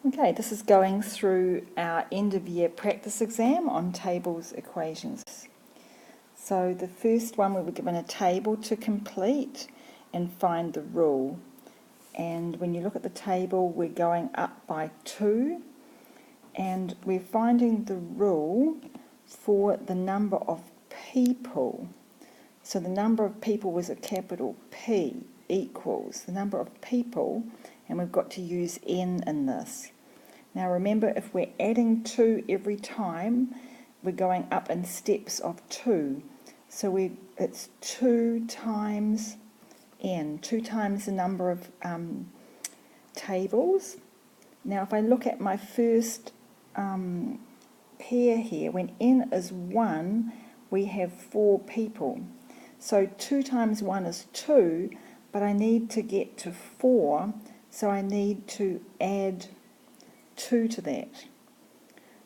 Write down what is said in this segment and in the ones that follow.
Okay, this is going through our end of year practice exam on tables equations. So the first one, we were given a table to complete and find the rule. And when you look at the table, we're going up by 2 and we're finding the rule for the number of people. So the number of people was a capital P equals the number of people, and we've got to use n in this. Now remember, if we're adding 2 every time, we're going up in steps of 2. So it's 2 times n, 2 times the number of tables. Now if I look at my first pair here, when n is 1, we have 4 people. So 2 times 1 is 2, but I need to get to 4, so I need to add 2 to that.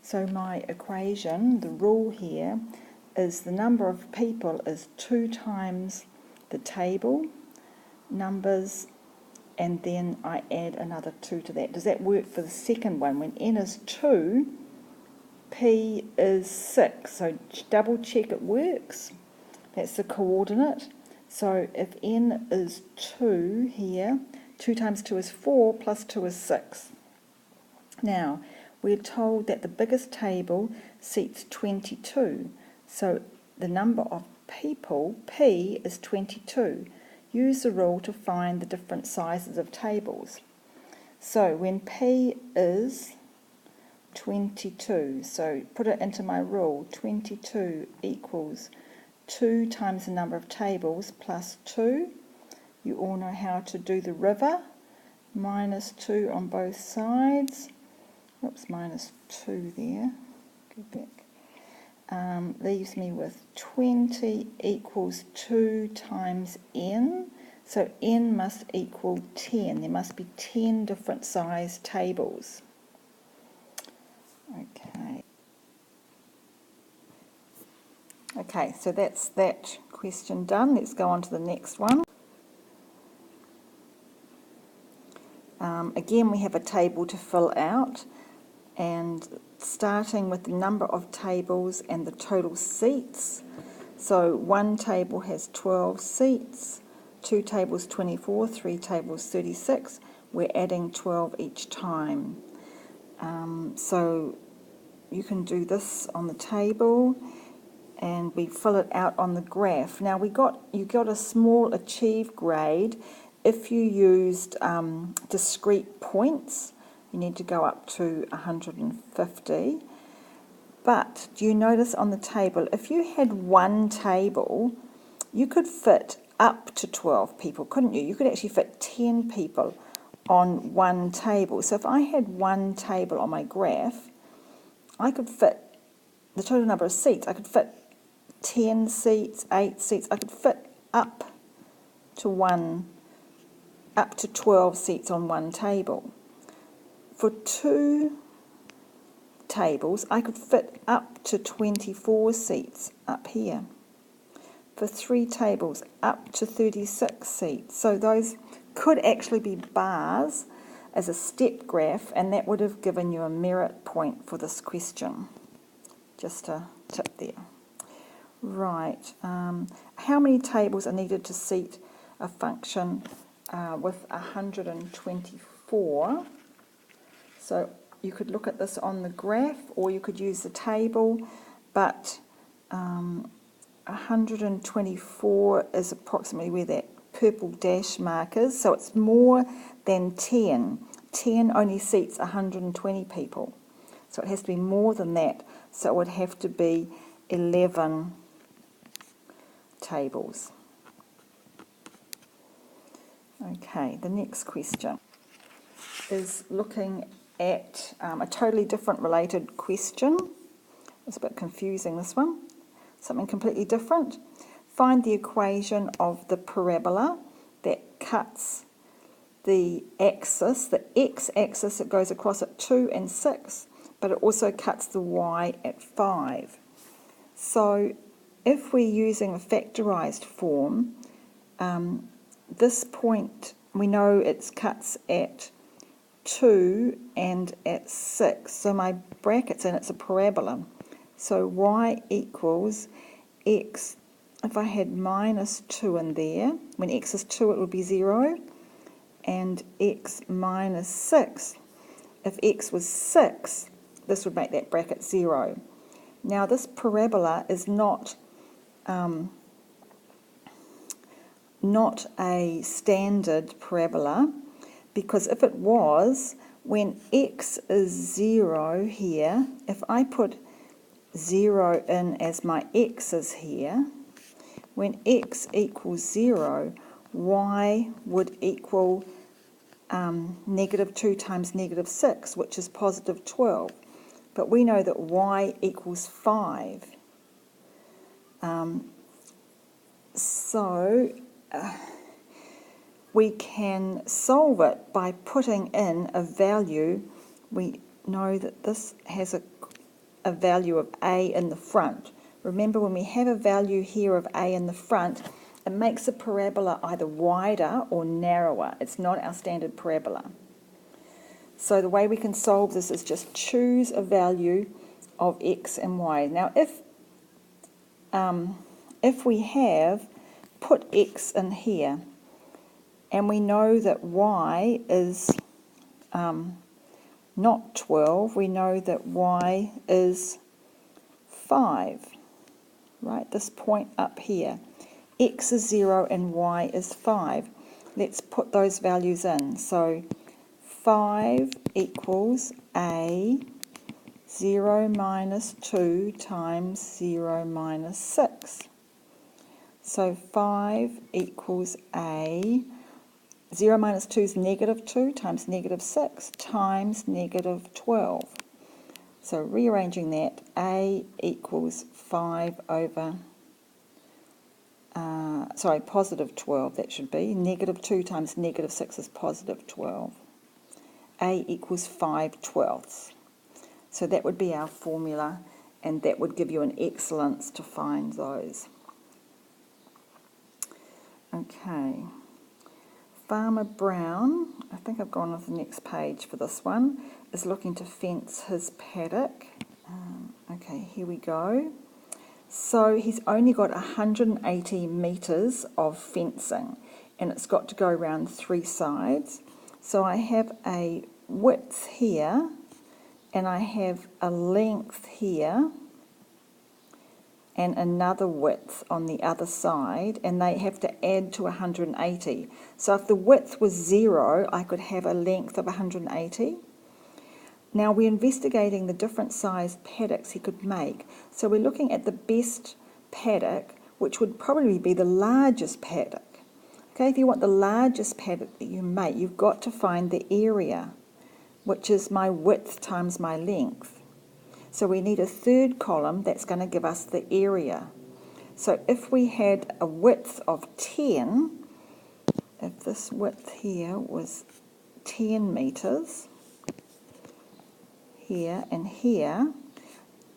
So my equation, the rule here, is the number of people is 2 times the table numbers, and then I add another 2 to that. Does that work for the second one? When n is 2, p is 6. So double check it works. That's the coordinate. So if n is 2 here, 2 times 2 is 4, plus 2 is 6. Now, we're told that the biggest table seats 22. So the number of people, P, is 22. Use the rule to find the different sizes of tables. So when P is 22, so put it into my rule, 22 equals 2 times the number of tables plus 2. You all know how to do the river. Minus 2 on both sides. Oops, minus 2 there. Go back. Leaves me with 20 equals 2 times n. So n must equal 10. There must be 10 different size tables. Okay, so that's that question done. Let's go on to the next one. Again, we have a table to fill out, and starting with the number of tables and the total seats. So one table has 12 seats, 2 tables 24, 3 tables 36. We're adding 12 each time. So you can do this on the table, and we fill it out on the graph. Now you got a small achieve grade if you used discrete points. You need to go up to 150. But do you notice on the table, if you had one table, you could fit up to 12 people, couldn't you? You could actually fit 10 people on one table. So if I had one table on my graph, I could fit the total number of seats. I could fit 10 seats, 8 seats. I could fit up to 12 seats on one table. For 2 tables, I could fit up to 24 seats up here. For 3 tables, up to 36 seats. So those could actually be bars as a step graph, and that would have given you a merit point for this question. Just a tip there. Right, how many tables are needed to seat a function with 124? So you could look at this on the graph, or you could use the table, but 124 is approximately where that purple dash mark is, so it's more than 10. 10 only seats 120 people, so it has to be more than that, so it would have to be 11 tables. Okay, the next question is looking at a totally different related question. It's a bit confusing, this one. Something completely different. Find the equation of the parabola that cuts the axis, the x-axis, that goes across at 2 and 6, but it also cuts the y at 5. So if we're using a factorized form, this point, we know it cuts at 2 and at 6. So my brackets, and it's a parabola. So y equals x, if I had minus 2 in there, when x is 2 it would be 0, and x minus 6. If x was 6, this would make that bracket 0. Now this parabola is not a standard parabola, because if it was, when x is 0 here, if I put 0 in as my x's here, when x equals 0, y would equal negative 2 times negative 6, which is positive 12. But we know that y equals 5. So we can solve it by putting in a value. We know that this has a value of a in the front. Remember, when we have a value here of a in the front, it makes the parabola either wider or narrower. It's not our standard parabola. So the way we can solve this is just choose a value of x and y. Now if we have put x in here, and we know that y is not 12, we know that y is 5, right? This point up here. X is 0 and y is 5. Let's put those values in. So 5 equals a 0 minus 2 times 0 minus 6. So 5 equals a 0 minus 2 is negative 2 times negative 6 times negative 12. So rearranging that, a equals 5 over, positive 12, that should be. Negative 2 times negative 6 is positive 12. A equals 5/12. So that would be our formula, and that would give you an excellence to find those. Okay. Farmer Brown, I think I've gone on to the next page for this one, is looking to fence his paddock. Okay, here we go. So he's only got 180 metres of fencing, and it's got to go around 3 sides. So I have a width here, and I have a length here, and another width on the other side, and they have to add to 180. So if the width was 0, I could have a length of 180. Now we're investigating the different sized paddocks he could make. So we're looking at the best paddock, which would probably be the largest paddock. Okay, if you want the largest paddock that you make, you've got to find the area, which is my width times my length. So we need a third column that's going to give us the area. So if we had a width of 10, if this width here was 10 metres, here and here,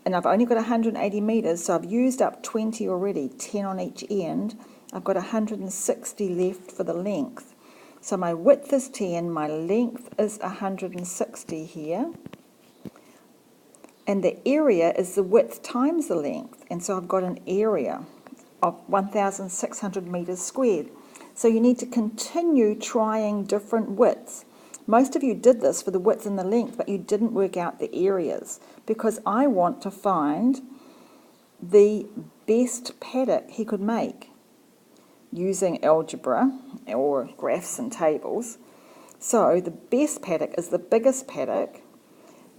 and I've only got 180 metres, so I've used up 20 already, 10 on each end. I've got 160 left for the length. So my width is 10, my length is 160 here. And the area is the width times the length. And so I've got an area of 1,600 metres squared. So you need to continue trying different widths. Most of you did this for the width and the length, but you didn't work out the areas, because I want to find the best paddock he could make using algebra or graphs and tables. So the best paddock is the biggest paddock.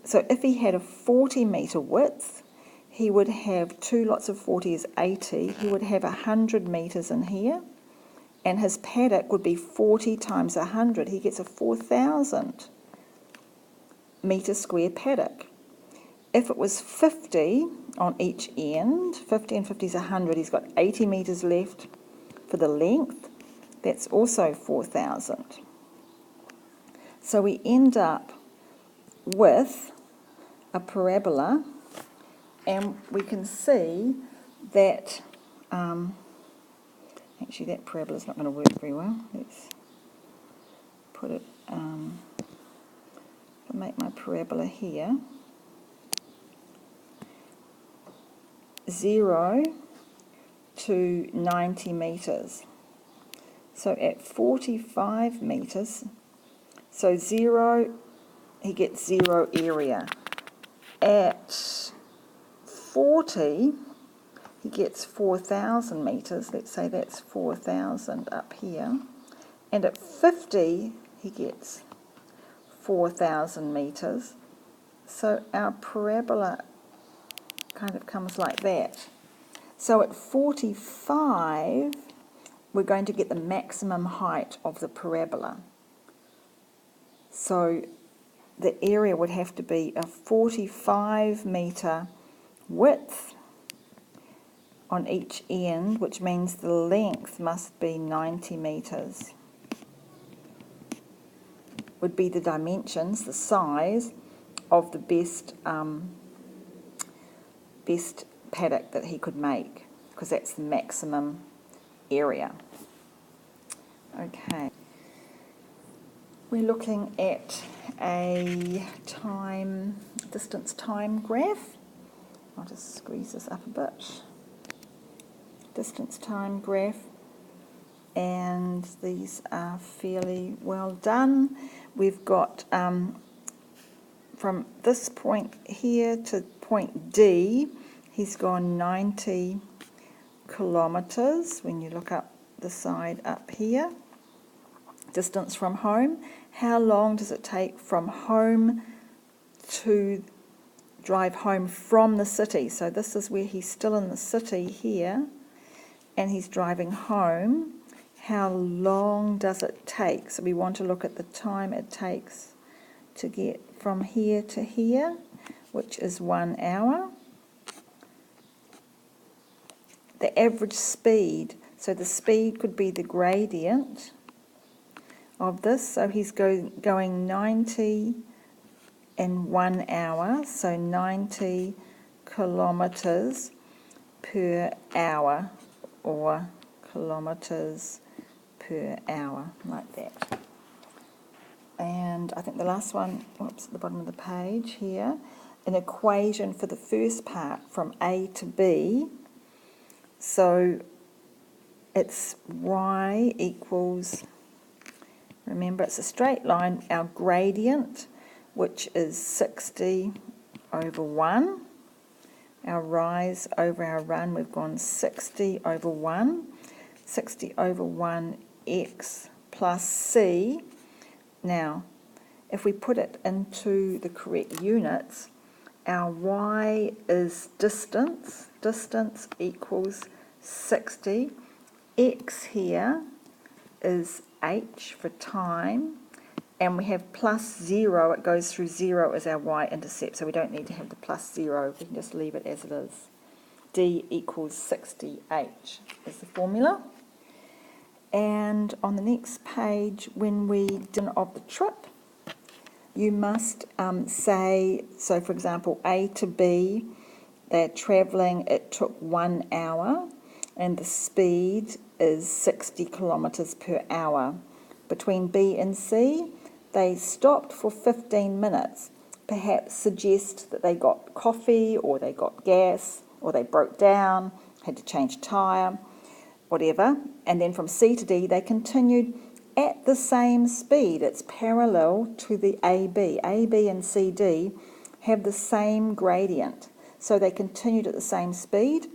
So if he had a 40 metre width, he would have 2 lots of 40 is 80. He would have 100 metres in here, and his paddock would be 40 times 100. He gets a 4,000 metre square paddock. If it was 50 on each end, 50 and 50 is 100, he's got 80 metres left for the length. That's also 4,000. So we end up with a parabola, and we can see that actually that parabola is not going to work very well. Let's put it make my parabola here. 0 to 90 metres. So at 45 metres, so 0, he gets 0 area. At 40, he gets 4,000 metres. Let's say that's 4,000 up here. And at 50, he gets 4,000 metres. So our parabola kind of comes like that. So at 45, we're going to get the maximum height of the parabola. So the area would have to be a 45 metre width on each end, which means the length must be 90 metres. Would be the dimensions, the size of the best paddock that he could make, because that's the maximum area. Okay. We're looking at a distance time graph. I'll just squeeze this up a bit. Distance time graph, and these are fairly well done. We've got from this point here to point D, he's gone 90 kilometres when you look up the side up here. Distance from home. How long does it take from home to drive home from the city? So this is where he's still in the city here, and he's driving home. How long does it take? So we want to look at the time it takes to get from here to here, which is 1 hour. The average speed, so the speed could be the gradient of this. So he's going 90 in 1 hour, so 90 kilometres per hour, or kilometres per hour, like that. And I think the last one, whoops, at the bottom of the page here, an equation for the first part from A to B. So it's y equals, remember it's a straight line, our gradient, which is 60 over 1. Our rise over our run, we've gone 60 over 1. 60 over 1x plus c. Now, if we put it into the correct units, our y is distance. Distance equals 60. X here is h for time. And we have plus 0. It goes through 0 as our y-intercept, so we don't need to have the plus 0. We can just leave it as it is. D equals 60h is the formula. And on the next page, when we do of the trip, you must say, so for example, A to B, they're travelling, it took 1 hour, and the speed is 60 kilometres per hour. Between B and C, they stopped for 15 minutes. Perhaps suggest that they got coffee, or they got gas, or they broke down, had to change tyre, whatever. And then from C to D, they continued at the same speed. It's parallel to the AB. AB and CD have the same gradient. So they continued at the same speed.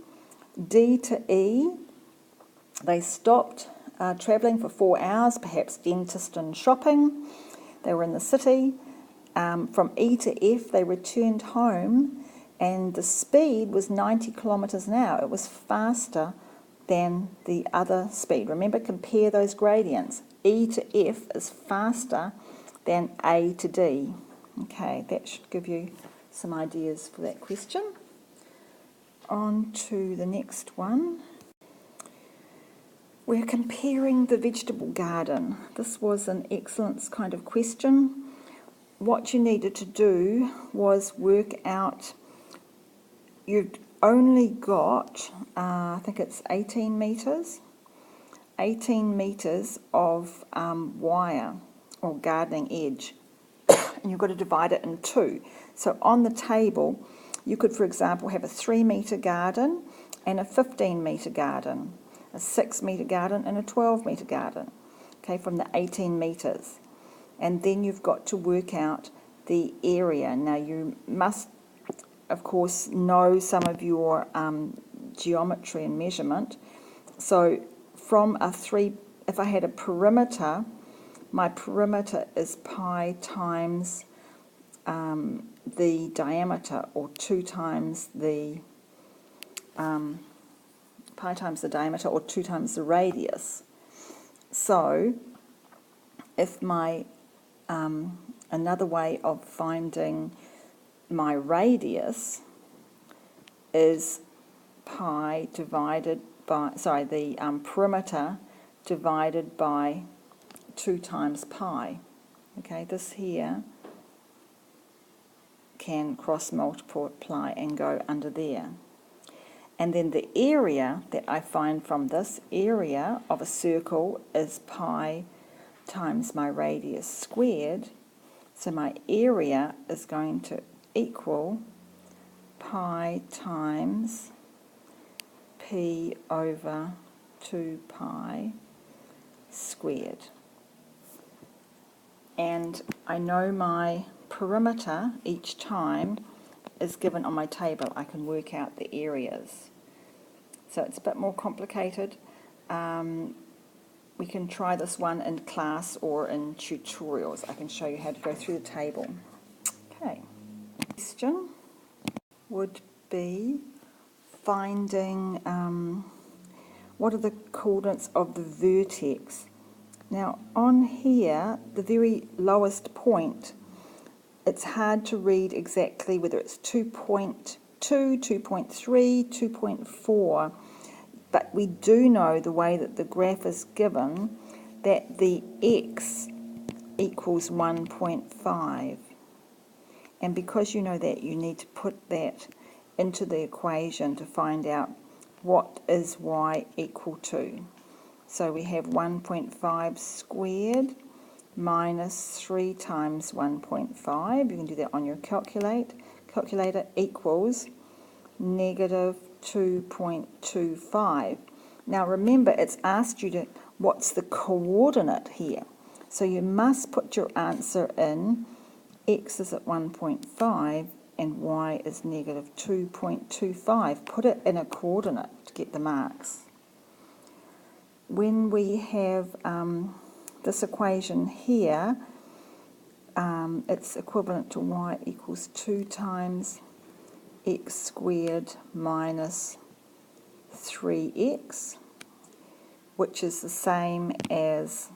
D to E, they stopped travelling for 4 hours, perhaps dentist and shopping. They were in the city. From E to F, they returned home, and the speed was 90 kilometres an hour. It was faster than the other speed. Remember, compare those gradients. E to F is faster than A to D. Okay, that should give you some ideas for that question. On to the next one. We're comparing the vegetable garden. This was an excellence kind of question. What you needed to do was work out, you've only got, I think it's 18 metres of wire or gardening edge. and you've got to divide it in two. So on the table, you could, for example, have a 3-metre garden and a 15-metre garden, a 6-metre garden and a 12-metre garden, okay, from the 18 metres. And then you've got to work out the area. Now you must, of course, know some of your geometry and measurement. So from a 3, if I had a perimeter, my perimeter is pi times the diameter, or 2 times the pi times the diameter, or 2 times the radius. So if my another way of finding my radius is pi divided by, the perimeter divided by 2 times pi. Okay, this here can cross multiply and go under there. And then the area that I find from this area of a circle is pi times my radius squared. So my area is going to equal pi times p over 2 pi squared. And I know my perimeter each time is given on my table. I can work out the areas. So it's a bit more complicated. We can try this one in class or in tutorials. I can show you how to go through the table. Okay. Question would be finding what are the coordinates of the vertex. Now on here, the very lowest point, it's hard to read exactly whether it's 2.2, 2.3, 2.4, but we do know the way that the graph is given that the x equals 1.5. And because you know that, you need to put that into the equation to find out what is y equal to. So we have 1.5 squared minus 3 times 1.5. You can do that on your calculator, equals negative 2.25. Now remember, it's asked you to, what's the coordinate here? So you must put your answer in. X is at 1.5 and y is negative 2.25. Put it in a coordinate to get the marks. When we have this equation here, it's equivalent to y equals 2 times x squared minus 3x, which is the same as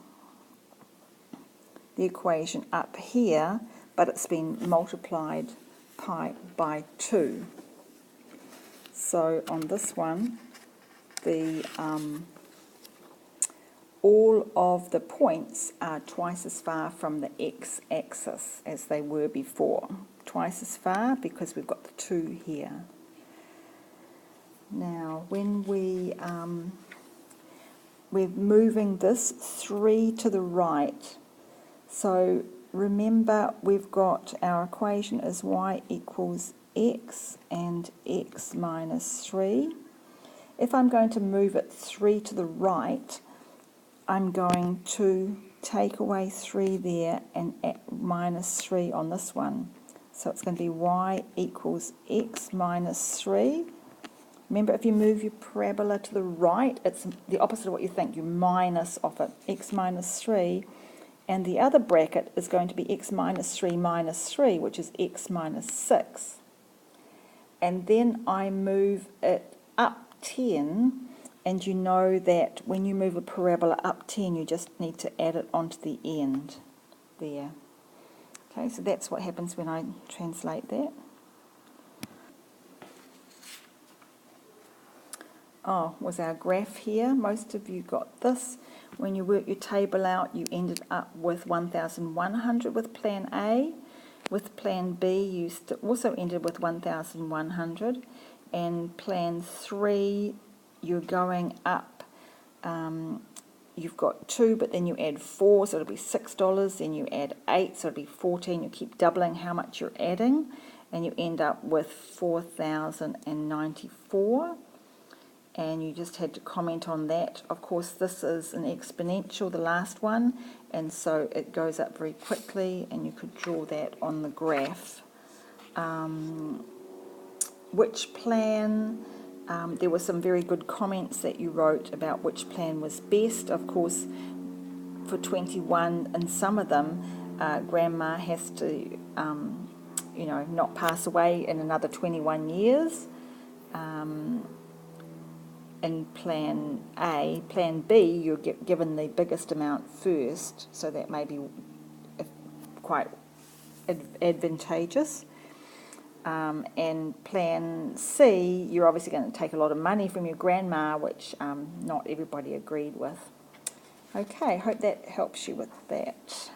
the equation up here, but it's been multiplied pi by 2. So on this one, the all of the points are twice as far from the x-axis as they were before. Twice as far because we've got the 2 here. Now when we're moving this 3 to the right, so remember we've got our equation is y equals x and x minus 3. If I'm going to move it 3 to the right, I'm going to take away 3 there and add minus 3 on this one. So it's going to be y equals x minus 3. Remember, if you move your parabola to the right, it's the opposite of what you think. You minus off it, x minus 3. And the other bracket is going to be x minus 3, which is x minus 6. And then I move it up 10. And you know that when you move a parabola up 10, you just need to add it onto the end there. Okay, so that's what happens when I translate that. Oh, was our graph here. Most of you got this. When you work your table out, you ended up with 1,100 with plan A. With plan B, you also ended with 1,100. And plan 3, you're going up you've got 2, but then you add 4, so it'll be $6. Then you add 8, so it'll be 14. You keep doubling how much you're adding, and you end up with 4,094. And you just had to comment on that. Of course, this is an exponential, the last one, and so it goes up very quickly, and you could draw that on the graph. Which plan? There were some very good comments that you wrote about which plan was best. Of course, for 21, and some of them, Grandma has to, not pass away in another 21 years. In Plan A. Plan B, you're given the biggest amount first, so that may be quite advantageous. And Plan C, you're obviously going to take a lot of money from your grandma, which not everybody agreed with. Okay, hope that helps you with that.